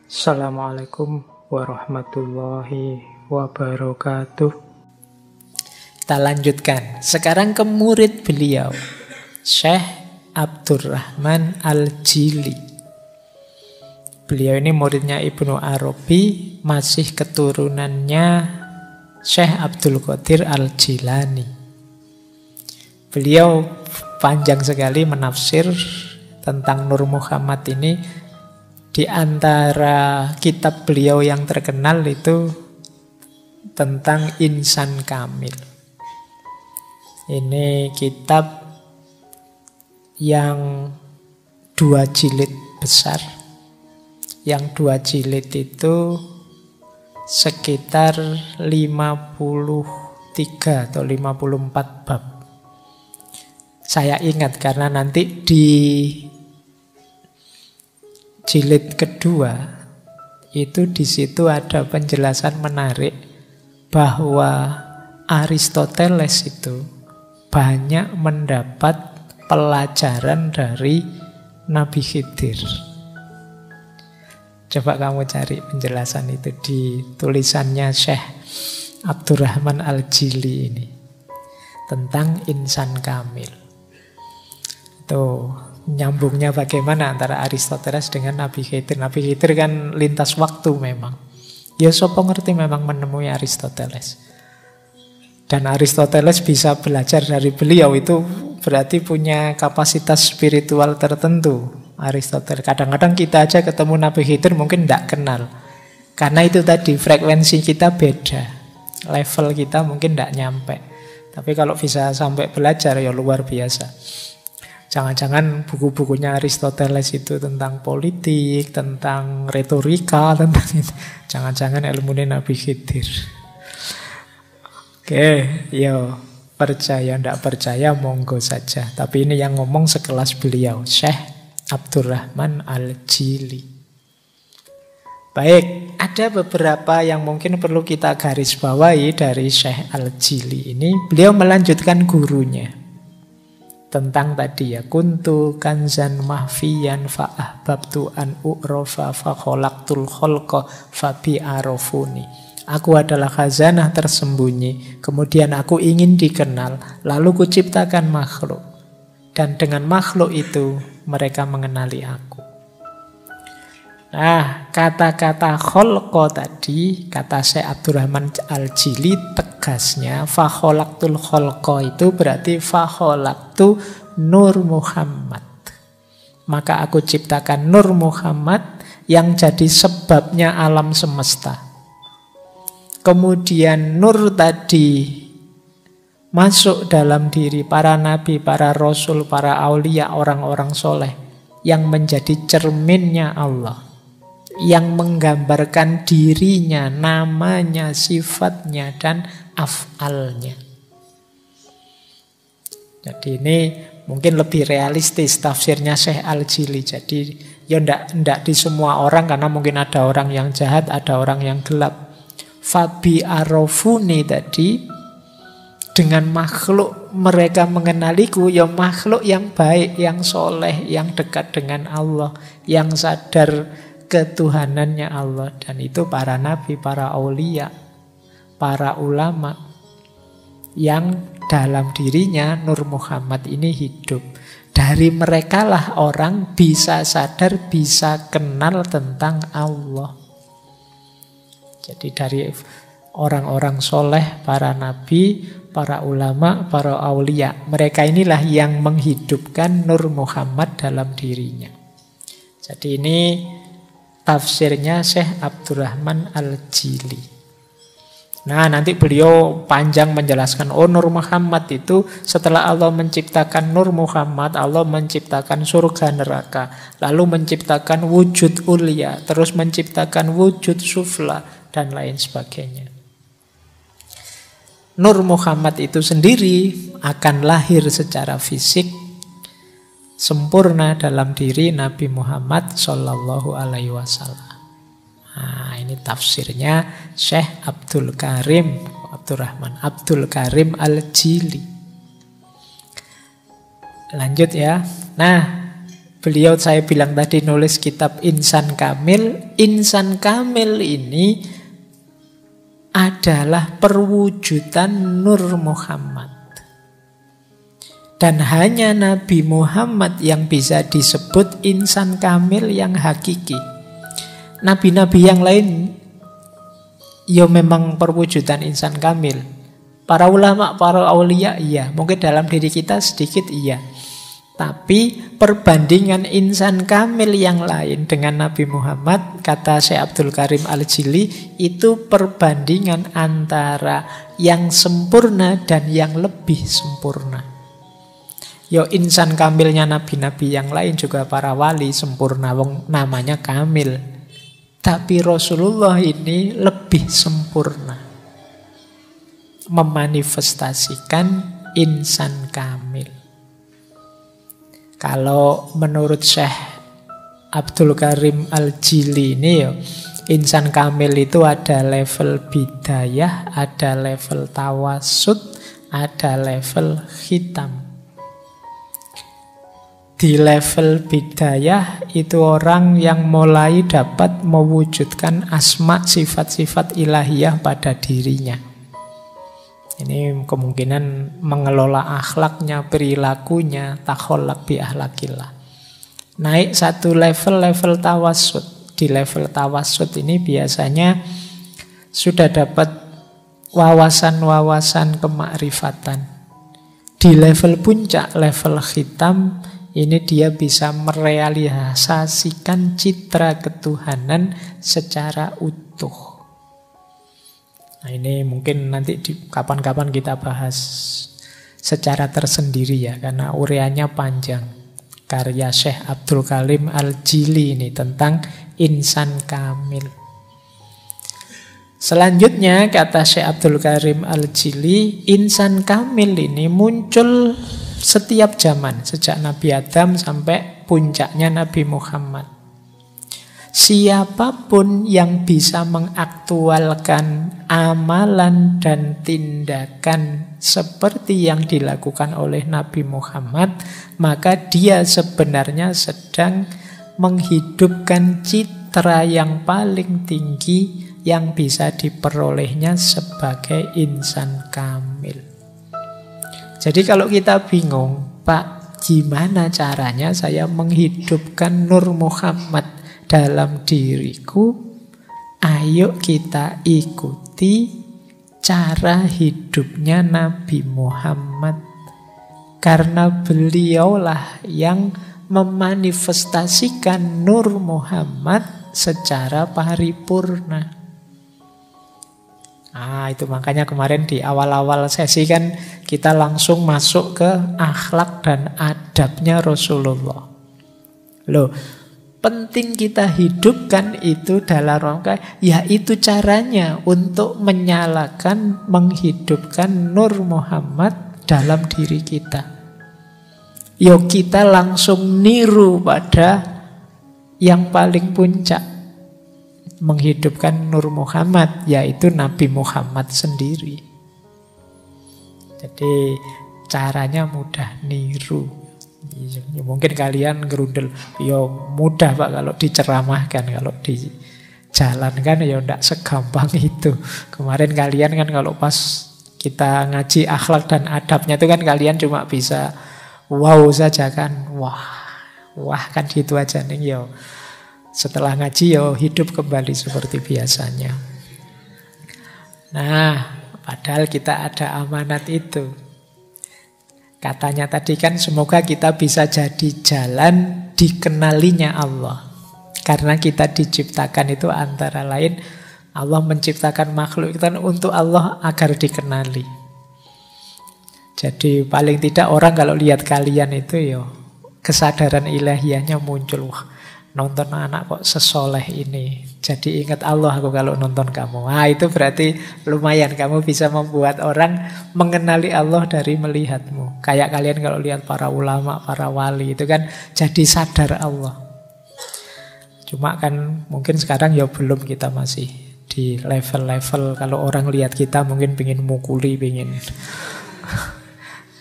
Assalamualaikum warahmatullahi wabarakatuh. Kita lanjutkan. Sekarang ke murid beliau, Syekh Abdurrahman Al-Jili. Beliau ini muridnya Ibnu Arabi, masih keturunannya Syekh Abdul Qadir Al-Jilani. Beliau panjang sekali menafsir tentang Nur Muhammad ini. Di antara kitab beliau yang terkenal itu tentang Insan Kamil. Ini kitab yang 2 jilid besar. Yang 2 jilid itu sekitar 53 atau 54 bab. Saya ingat karena nanti di jilid kedua itu di situ ada penjelasan menarik bahwa Aristoteles itu banyak mendapat pelajaran dari Nabi Khidir. Coba kamu cari penjelasan itu di tulisannya Syekh Abdurrahman Al-Jili ini tentang Insan Kamil. Tuh, nyambungnya bagaimana antara Aristoteles dengan Nabi Khidir. Nabi Khidir kan lintas waktu memang. Ya sopo ngerti memang menemui Aristoteles. Dan Aristoteles bisa belajar dari beliau, itu berarti punya kapasitas spiritual tertentu. Aristoteles. Kadang-kadang kita aja ketemu Nabi Khidir mungkin tidak kenal. Karena itu tadi, frekuensi kita beda. Level kita mungkin tidak nyampe. Tapi kalau bisa sampai belajar ya luar biasa. Jangan-jangan buku-bukunya Aristoteles itu tentang politik, tentang retorika, tentang itu. Jangan-jangan ilmunya Nabi Khidir. Oke, yo percaya ndak percaya monggo saja. Tapi ini yang ngomong sekelas beliau, Syekh Abdurrahman Al-Jili. Baik, ada beberapa yang mungkin perlu kita garis bawahi dari Syekh Al-Jili ini. Beliau melanjutkan gurunya. Tentang tadi ya, kuntu kanzan mahfiyan fa'ahbabtu an u'rofa fakholaktul kholqa fabi arofuni. Aku adalah khazanah tersembunyi, kemudian aku ingin dikenal, lalu kuciptakan makhluk. Dan dengan makhluk itu mereka mengenali aku. Nah, kata-kata kholqa tadi, kata Syekh Abdurrahman Al-Jili, tegasnya fakholaktul kholqa itu berarti fakholaktu Nur Muhammad. Maka aku ciptakan Nur Muhammad yang jadi sebabnya alam semesta. Kemudian Nur tadi masuk dalam diri para nabi, para rasul, para aulia, orang-orang soleh yang menjadi cerminnya Allah, yang menggambarkan dirinya, namanya, sifatnya, dan af'alnya. Jadi ini mungkin lebih realistis tafsirnya Syekh Al-Jili. Jadi ya ndak di semua orang, karena mungkin ada orang yang jahat, ada orang yang gelap. Fabi arofuni tadi, dengan makhluk mereka mengenaliku, ya makhluk yang baik, yang soleh, yang dekat dengan Allah, yang sadar ketuhanannya Allah. Dan itu para nabi, para aulia, para ulama yang dalam dirinya Nur Muhammad ini hidup. Dari merekalah orang bisa sadar, bisa kenal tentang Allah. Jadi dari orang-orang soleh, para nabi, para ulama, para aulia, mereka inilah yang menghidupkan Nur Muhammad dalam dirinya. Jadi ini tafsirnya Syekh Abdurrahman Al-Jili. Nah, nanti beliau panjang menjelaskan, oh Nur Muhammad itu setelah Allah menciptakan Nur Muhammad, Allah menciptakan surga neraka, lalu menciptakan wujud ulia, terus menciptakan wujud sufla, dan lain sebagainya. Nur Muhammad itu sendiri akan lahir secara fisik sempurna dalam diri Nabi Muhammad Sallallahu Alaihi Wasallam. Nah, ini tafsirnya Syekh Abdurrahman Al-Jili. Lanjut ya. Nah, Beliau, saya bilang tadi, nulis kitab Insan Kamil. Insan Kamil ini adalah perwujudan Nur Muhammad. Dan hanya Nabi Muhammad yang bisa disebut insan kamil yang hakiki. Nabi-nabi yang lain ya memang perwujudan insan kamil. Para ulama, para aulia iya, mungkin dalam diri kita sedikit iya. Tapi perbandingan insan kamil yang lain dengan Nabi Muhammad, kata Syekh Abdul Karim Al-Jili, itu perbandingan antara yang sempurna dan yang lebih sempurna. Yo, insan kamilnya nabi-nabi yang lain juga para wali sempurna, wong namanya kamil. Tapi Rasulullah ini lebih sempurna memanifestasikan insan kamil. Kalau menurut Syekh Abdul Karim Al-Jili ini ya, insan kamil itu ada level bidayah, ada level tawasud, ada level khitam. Di level bidayah itu orang yang mulai dapat mewujudkan asma, sifat-sifat ilahiyah pada dirinya. Ini kemungkinan mengelola akhlaknya, perilakunya, takholak bi ahlakillah. Naik satu level tawasud. Di level tawasud ini biasanya sudah dapat wawasan-wawasan kemakrifatan. Di level puncak, level khitam, ini dia bisa merealisasikan citra ketuhanan secara utuh. Nah, ini mungkin nanti kapan-kapan kita bahas secara tersendiri ya, karena ureanya panjang. Karya Syekh Abdul Karim Al-Jili ini tentang insan kamil. Selanjutnya, kata Syekh Abdul Karim Al-Jili, insan kamil ini muncul setiap zaman, sejak Nabi Adam sampai puncaknya Nabi Muhammad. Siapapun yang bisa mengaktualkan amalan dan tindakan seperti yang dilakukan oleh Nabi Muhammad, maka dia sebenarnya sedang menghidupkan citra yang paling tinggi yang bisa diperolehnya sebagai insan kamil. Jadi kalau kita bingung, Pak, gimana caranya saya menghidupkan Nur Muhammad dalam diriku? Ayo kita ikuti cara hidupnya Nabi Muhammad. Karena beliaulah yang memanifestasikan Nur Muhammad secara paripurna. Itu makanya kemarin di awal-awal sesi kan kita langsung masuk ke akhlak dan adabnya Rasulullah. Loh, penting kita hidupkan itu dalam rangka, yaitu caranya untuk menyalakan, menghidupkan Nur Muhammad dalam diri kita. Yuk kita langsung niru pada yang paling puncak, menghidupkan Nur Muhammad, yaitu Nabi Muhammad sendiri. Jadi caranya mudah, niru. Mungkin kalian gerundel, mudah Pak kalau diceramahkan, kalau dijalankan ya enggak segampang itu. Kemarin kalian kan kalau pas kita ngaji akhlak dan adabnya itu kan kalian cuma bisa wow saja kan. Wah kan gitu aja nih yo. Setelah ngaji ya hidup kembali seperti biasanya. Nah, padahal kita ada amanat itu. Katanya tadi kan semoga kita bisa jadi jalan dikenalinya Allah. Karena kita diciptakan itu antara lain, Allah menciptakan makhluk itu untuk Allah agar dikenali. Jadi paling tidak orang kalau lihat kalian itu ya kesadaran ilahiyahnya muncul. Wah, nonton anak kok sesoleh ini, jadi ingat Allah aku kalau nonton kamu. Itu berarti lumayan kamu bisa membuat orang mengenali Allah dari melihatmu. Kayak kalian kalau lihat para ulama, para wali itu kan jadi sadar Allah. Cuma kan mungkin sekarang ya belum, kita masih di level-level kalau orang lihat kita mungkin pengen mukuli, pengen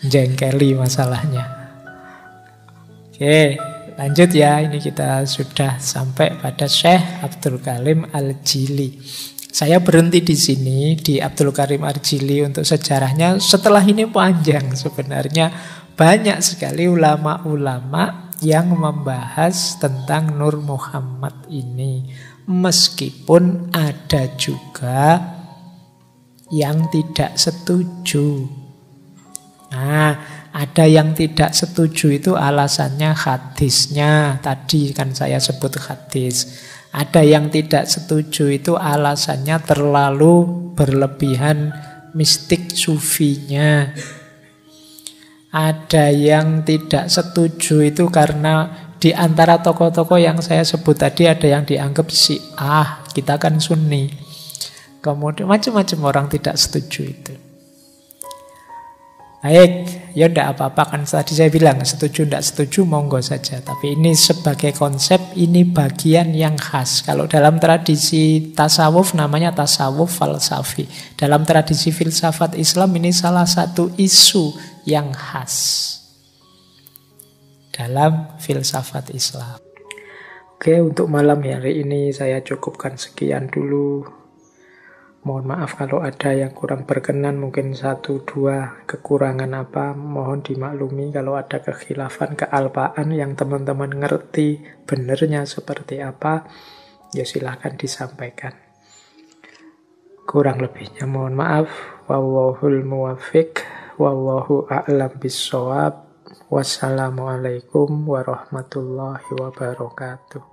jengkeli masalahnya. Oke, Lanjut ya, ini kita sudah sampai pada Syekh Abdul Karim Al-Jili. Saya berhenti di sini, di Abdul Karim Al-Jili untuk sejarahnya. Setelah ini panjang sebenarnya. Banyak sekali ulama-ulama yang membahas tentang Nur Muhammad ini. Meskipun ada juga yang tidak setuju. Nah, ada yang tidak setuju itu alasannya hadisnya. Tadi kan saya sebut hadis. Ada yang tidak setuju itu alasannya terlalu berlebihan mistik sufinya. Ada yang tidak setuju itu karena di antara tokoh-tokoh yang saya sebut tadi ada yang dianggap Syiah, kita kan Sunni. Kemudian macam-macam orang tidak setuju itu. Baik, ya tidak apa-apa, kan tadi saya bilang setuju tidak setuju monggo saja. Tapi ini sebagai konsep, ini bagian yang khas. Kalau dalam tradisi tasawuf namanya tasawuf falsafi. Dalam tradisi filsafat Islam ini salah satu isu yang khas dalam filsafat Islam. Oke, untuk malam hari ini saya cukupkan sekian dulu. Mohon maaf kalau ada yang kurang berkenan, mungkin 1-2 kekurangan apa, mohon dimaklumi. Kalau ada kekhilafan, kealpaan yang teman-teman ngerti benernya seperti apa, ya silahkan disampaikan. Kurang lebihnya mohon maaf. Wallahul muwaffiq, wallahu a'lam bissawab. Wassalamualaikum warahmatullahi wabarakatuh.